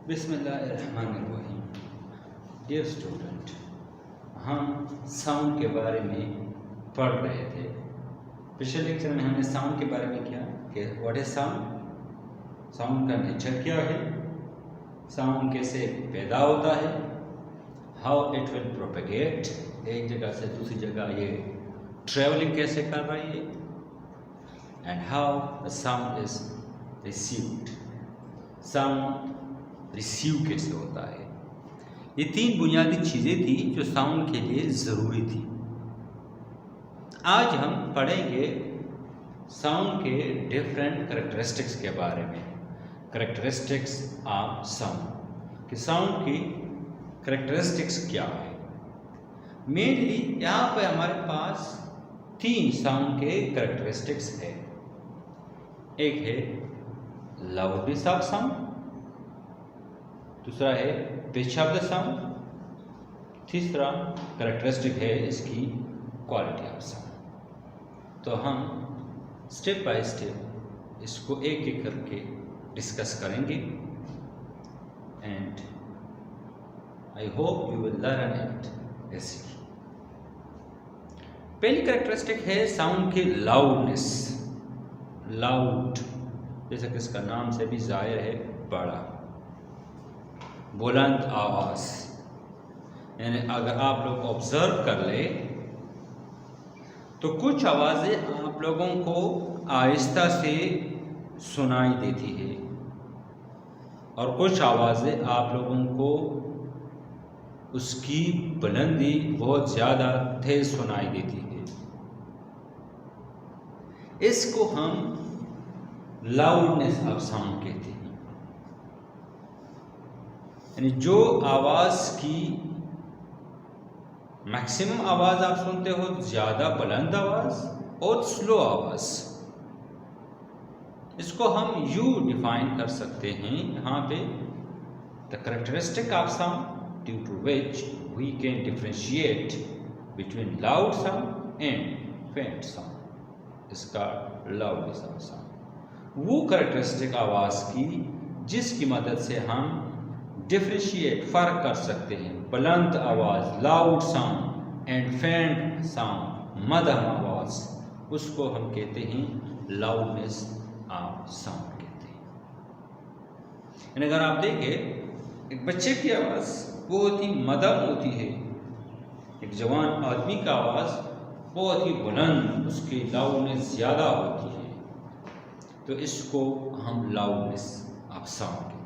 बिस्मिल्लाहिर्रहमानिर्रहीम। Dear student, हम sound के बारे में पढ़ रहे थे। पिछले लेक्चर में हमने साउंड के बारे में किया कि व्हाट इज साउंड, साउंड का नेचर क्या है, साउंड कैसे पैदा होता है, हाउ इट विल प्रोपेगेट, एक जगह से दूसरी जगह ये ट्रेवलिंग कैसे कर रही है, and how the sound is received, sound receive कैसे होता है। ये तीन बुनियादी चीज़ें थी जो साउंड के लिए ज़रूरी थी। आज हम पढ़ेंगे साउंड के डिफरेंट करेक्टरिस्टिक्स के बारे में, करेक्टरिस्टिक्स ऑफ साउंड, कि साउंड की करेक्टरिस्टिक्स क्या है। मेनली यहाँ पे हमारे पास तीन साउंड के करेक्टरिस्टिक्स है। एक है लाउडनेस ऑफ साउंड, दूसरा है पिच ऑफ द साउंड, तीसरा करेक्टरिस्टिक है इसकी क्वालिटी ऑफ साउंड। तो हम स्टेप बाय स्टेप इसको एक एक करके डिस्कस करेंगे and I hope you will learn it easily. पहली करेक्टरिस्टिक है साउंड की लाउडनेस। लाउड जैसा कि इसका नाम से भी जाहिर है, बड़ा, बुलंद आवाज़। यानी अगर आप लोग ऑब्जर्व कर ले तो कुछ आवाज़ें आप लोगों को आहिस्ता से सुनाई देती है और कुछ आवाज़ें आप लोगों को उसकी बुलंदी बहुत ज़्यादा तेज सुनाई देती है। इसको हम लाउडनेस ऑफ साउंड कहते हैं। यानी जो आवाज़ की मैक्सिमम आवाज़ आप सुनते हो, ज़्यादा बुलंद आवाज़ और स्लो आवाज़, इसको हम यू डिफाइन कर सकते हैं यहाँ पे, the characteristic of sound due to which we can differentiate between loud sound and faint sound. इसका लाउडनेस ऑफ साउंड वो करेक्टरिस्टिक आवाज़ की जिसकी मदद से हम डिफ्रेंशिएट, फ़र्क कर सकते हैं बुलंद आवाज़ loud sound and faint sound, मध्यम आवाज़, उसको हम कहते हैं लाउडनेस ऑफ साउंड कहते हैं। यानी अगर आप देखें एक बच्चे की आवाज़ बहुत ही मध्यम होती है, एक जवान आदमी का आवाज़ बहुत ही बुलंद, उसकी लाउडनेस ज़्यादा होती है, तो इसको हम लाउडनेस ऑफ साउंड कहते हैं।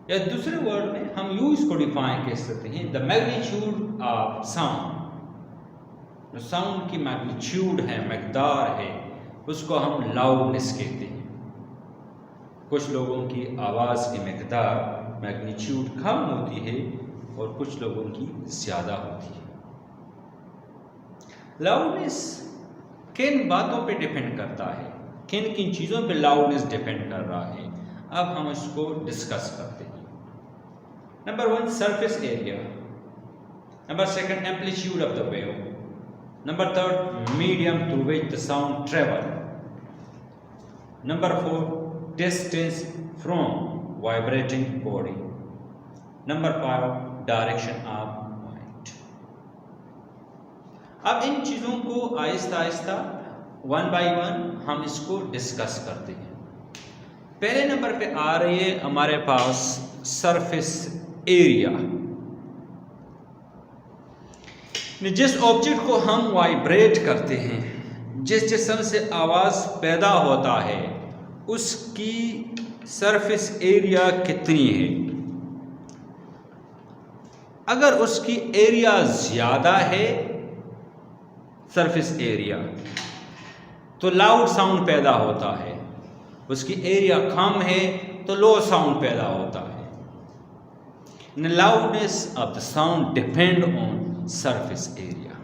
या दूसरे वर्ड में हम यू इसको डिफाइन कर सकते हैं, द मैग्नीट्यूड ऑफ साउंड। जो साउंड की मैग्नीट्यूड है, मकदार है, उसको हम लाउडनेस कहते हैं। कुछ लोगों की आवाज़ की मकदार, मैग्नीट्यूड कम होती है और कुछ लोगों की ज़्यादा होती है। लाउडनेस किन बातों पे डिपेंड करता है, किन किन चीज़ों पे लाउडनेस डिपेंड कर रहा है, अब हम इसको डिस्कस करते हैं। Number 1 surface area, number 2 amplitude of the wave, number 3 medium through which the sound travel, number 4 distance from vibrating body, number 5 direction of mind. अब इन चीज़ों को Aahista Aahista one by one हम इसको डिस्कस करते हैं। पहले नंबर पे आ रही है हमारे पास सरफेस एरिया। जिस ऑब्जेक्ट को हम वाइब्रेट करते हैं, जिस जिस्म से आवाज़ पैदा होता है, उसकी सरफेस एरिया कितनी है। अगर उसकी एरिया ज़्यादा है, सरफेस एरिया, तो लाउड साउंड पैदा होता है। उसकी एरिया कम है तो लो साउंड पैदा होता है। Loudness of the sound depend on surface area.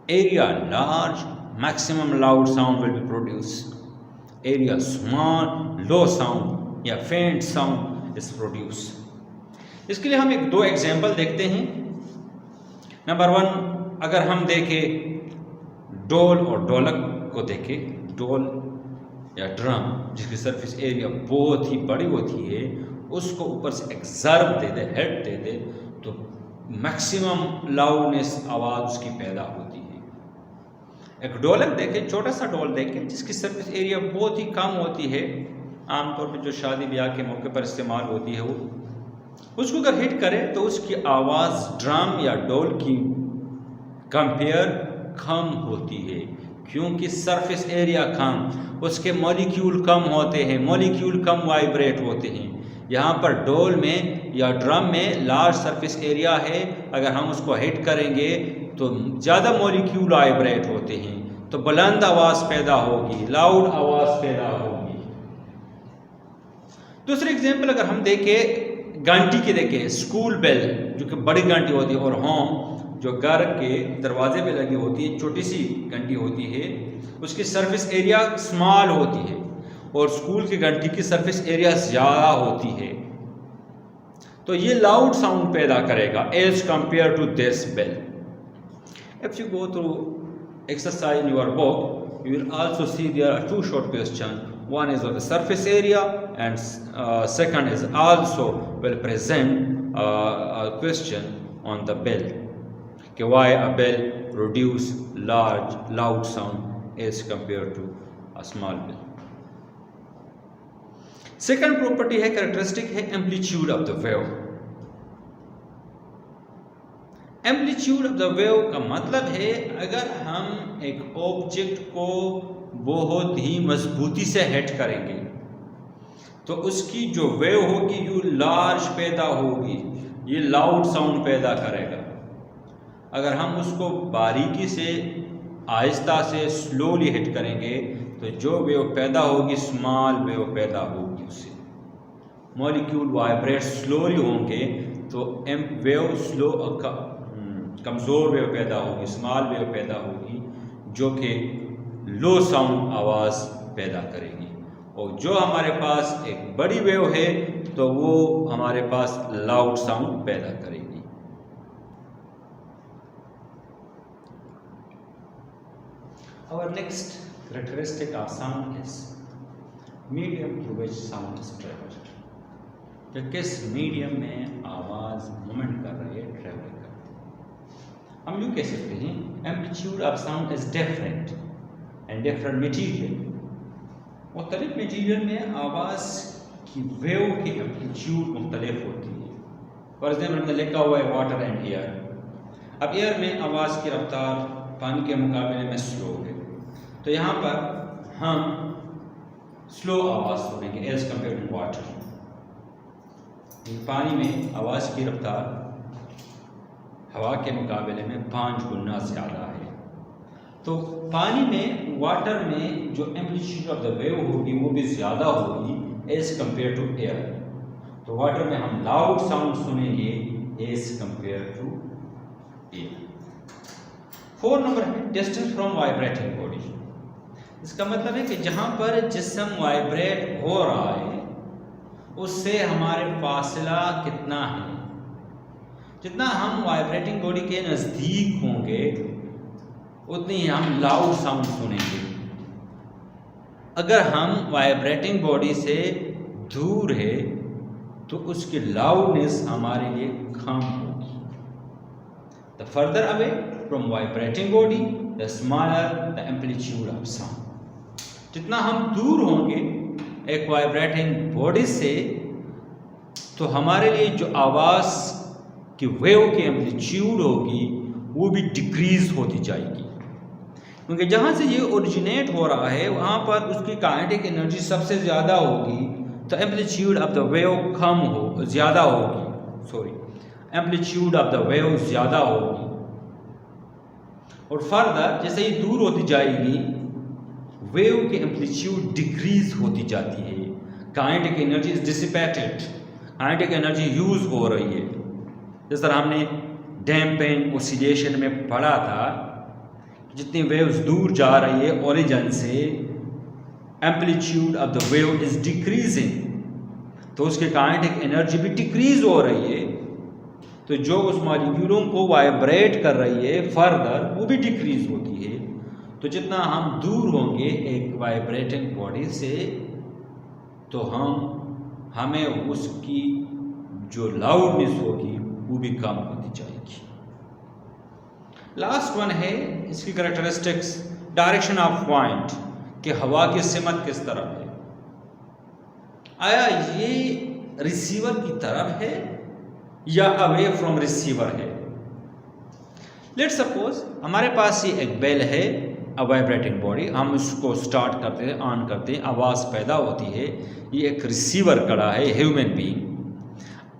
Area large, maximum loud sound will be produce. Area small, low sound या फेंट साउंड इज प्रोड्यूस। इसके लिए हम एक दो एग्जाम्पल देखते हैं। नंबर 1, अगर हम देखें डोल और ढोलक को देखें, डोल या ड्रम जिसकी सरफेस एरिया बहुत ही बड़ी होती है, उसको ऊपर से एक्सर्ब दे दे, हेड दे दे, तो मैक्सिमम लाउडनेस आवाज़ उसकी पैदा होती है। एक ढोलक देखें, छोटा सा ढोल देखें जिसकी सरफेस एरिया बहुत ही कम होती है, आमतौर पर जो शादी ब्याह के मौके पर इस्तेमाल होती है, वो उसको अगर हिट करें तो उसकी आवाज़ ड्रम या ढोल की कंपेयर कम होती है, क्योंकि सरफेस एरिया कम, उसके मॉलिक्यूल कम होते हैं, मॉलिक्यूल कम वाइब्रेट होते हैं। यहाँ पर ढोल में या ड्रम में लार्ज सरफेस एरिया है, अगर हम उसको हिट करेंगे तो ज़्यादा मॉलिक्यूल वाइब्रेट होते हैं, तो बुलंद आवाज़ पैदा होगी, लाउड आवाज़ पैदा होगी। दूसरी एग्जाम्पल अगर हम देखें घंटी की, देखें स्कूल बेल जो कि बड़ी घंटी होती है, और होम जो घर के दरवाजे पे लगी होती है, छोटी सी घंटी होती है, उसकी सरफेस एरिया स्मॉल होती है, और स्कूल की घंटी की सरफेस एरिया ज़्यादा होती है, तो ये लाउड साउंड पैदा करेगा as compare to this bell. If you go through exercise in your book, you will also see there are two short questions. One is of the surface area, and second is also will present a question on the bell. Okay, why a bell produce loud sound as compared to a small bell. Second property है, characteristic है amplitude of the wave. Amplitude of the wave का मतलब है अगर हम एक object को बहुत ही मजबूती से हिट करेंगे तो उसकी जो वेव होगी ये लार्ज पैदा होगी, ये लाउड साउंड पैदा करेगा। अगर हम उसको बारीकी से आहिस्ता से स्लोली हिट करेंगे तो जो वेव पैदा होगी स्मॉल वेव पैदा होगी, उससे मॉलिक्यूल वाइब्रेट स्लोली होंगे तो वेव स्लो कमज़ोर वेव पैदा होगी, स्मॉल वेव पैदा होगी जो कि लो साउंड आवाज़ पैदा करेगी। और जो हमारे पास एक बड़ी वेव है तो वो हमारे पास लाउड साउंड पैदा करेगी। Our next characteristic of sound is medium through which sound is traveled। तो किस मीडियम में आवाज़ मूवमेंट कर रही है, ट्रेवल कर रही है। हम यूँ कह सकते हैं amplitude of sound is different and different material. मुख्तलिफ मटीरियल में आवाज़ की वेव की एम्पलीट्यूड मुख्तलिफ होती है। फॉर एग्जाम्पल हमने लिखा हुआ है वाटर एंड एयर। अब एयर में आवाज़ की रफ्तार पानी के मुकाबले में स्लो है, तो यहाँ पर हम स्लो आवाज़ सुनेंगे एज कम्पेयर टू वाटर। पानी में आवाज़ की रफ्तार हवा के मुकाबले में 5 गुना ज़्यादा है, तो पानी में वाटर में जो एम्पलीट्यूड ऑफ द वेव होगी वो भी ज़्यादा होगी एज कम्पेयर टू एयर। तो वाटर में हम लाउड साउंड सुनेंगे as compare to air. 4 number है डिस्टेंस फ्रॉम वाइब्रेटिंग बॉडी। इसका मतलब है कि जहाँ पर जिस्म वाइब्रेट हो रहा है उससे हमारे फासला कितना है। जितना हम वाइब्रेटिंग बॉडी के नज़दीक होंगे उतनी ही हम लाउड साउंड सुनेंगे। अगर हम वाइब्रेटिंग बॉडी से दूर है तो उसकी लाउडनेस हमारे लिए कम होगी। The further away from vibrating body the smaller the amplitude of sound. जितना हम दूर होंगे एक वाइब्रेटिंग बॉडी से तो हमारे लिए जो आवाज़ कि वेव की एम्पलीट्यूड होगी वो भी डिक्रीज होती जाएगी, क्योंकि जहाँ से ये ओरिजिनेट हो रहा है वहाँ पर उसकी काइनेटिक एनर्जी सबसे ज़्यादा होगी, तो एम्पलीट्यूड ऑफ द वेव ज़्यादा होगी, एम्पलीट्यूड ऑफ द वेव ज़्यादा होगी। और फर्दर जैसे ही दूर होती जाएगी वेव की एम्पलीट्यूड डिक्रीज होती जाती है, kinetic energy is dissipated, kinetic energy use हो रही है। जिस तरह हमने डैम्पिंग ऑसिलेशन में पढ़ा था, जितनी वेव्स दूर जा रही है ओरिजिन से amplitude of the wave is decreasing, तो उसके काइनेटिक एनर्जी भी डिक्रीज हो रही है, तो जो उस मॉलिक्यूलों को वाइब्रेट कर रही है फर्दर वो भी डिक्रीज होती है। तो जितना हम दूर होंगे एक वाइब्रेटिंग बॉडी से तो हमें उसकी जो लाउडनेस होगी वो भी कम होती जाएगी। लास्ट वन है इसकी कैरेक्टरिस्टिक्स, डायरेक्शन ऑफ पॉइंट, कि हवा की सिमत किस तरफ है। आया ये रिसीवर की तरफ है या अवे फ्रॉम रिसीवर है। लेट्स सपोज हमारे पास ये एक बेल है, अ वाइब्रेटिंग बॉडी, हम इसको स्टार्ट करते हैं, ऑन करते हैं, आवाज़ पैदा होती है। ये एक रिसीवर खड़ा है, ह्यूमन बीइंग।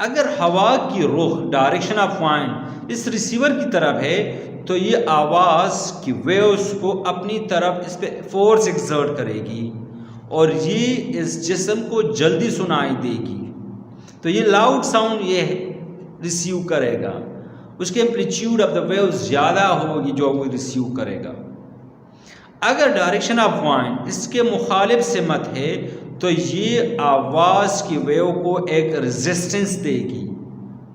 अगर हवा की रुख, डायरेक्शन ऑफ पॉइंट इस रिसीवर की तरफ है तो ये आवाज़ की वेव्स को अपनी तरफ इस पर फोर्स एक्सर्ट करेगी और ये इस जिस्म को जल्दी सुनाई देगी। तो ये लाउड साउंड ये रिसीव करेगा, उसके एम्पलीट्यूड ऑफ द वेव ज़्यादा होगी जो वो रिसीव करेगा। अगर डायरेक्शन ऑफ पॉइंट इसके मुखालिफ सिमत है तो ये आवाज़ की वेव को एक रेजिस्टेंस देगी,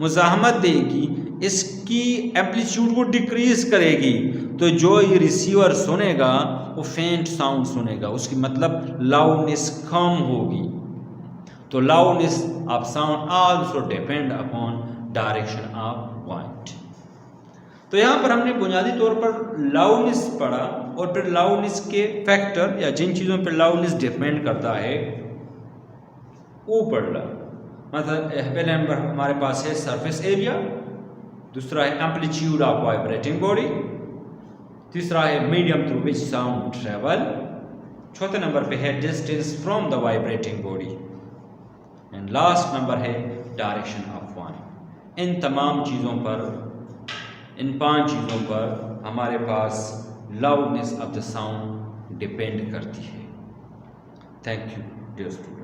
मुज़ाहमत देगी, इसकी एम्पलीट्यूड को डिक्रीज करेगी। तो जो ये रिसीवर सुनेगा वो फेंट साउंड सुनेगा, उसकी मतलब लाउडनेस कम होगी। तो loudness of sound also depend upon direction of point. तो यहाँ पर हमने बुनियादी तौर पर लाउडनेस पढ़ा और फिर लाउडनेस के फैक्टर या जिन चीज़ों पर लाउडनेस डिपेंड करता है वो पढ़ा। मतलब पहले नंबर हमारे पास है सरफेस एरिया, दूसरा है एम्पलीट्यूड ऑफ वाइब्रेटिंग बॉडी, तीसरा है medium through which sound travel, चौथे नंबर पे है distance from the vibrating body and last number है डायरेक्शन ऑफ पॉइंट। इन तमाम चीज़ों पर, इन 5 चीज़ों पर हमारे पास loudness of the sound depend करती है। Thank you dear student.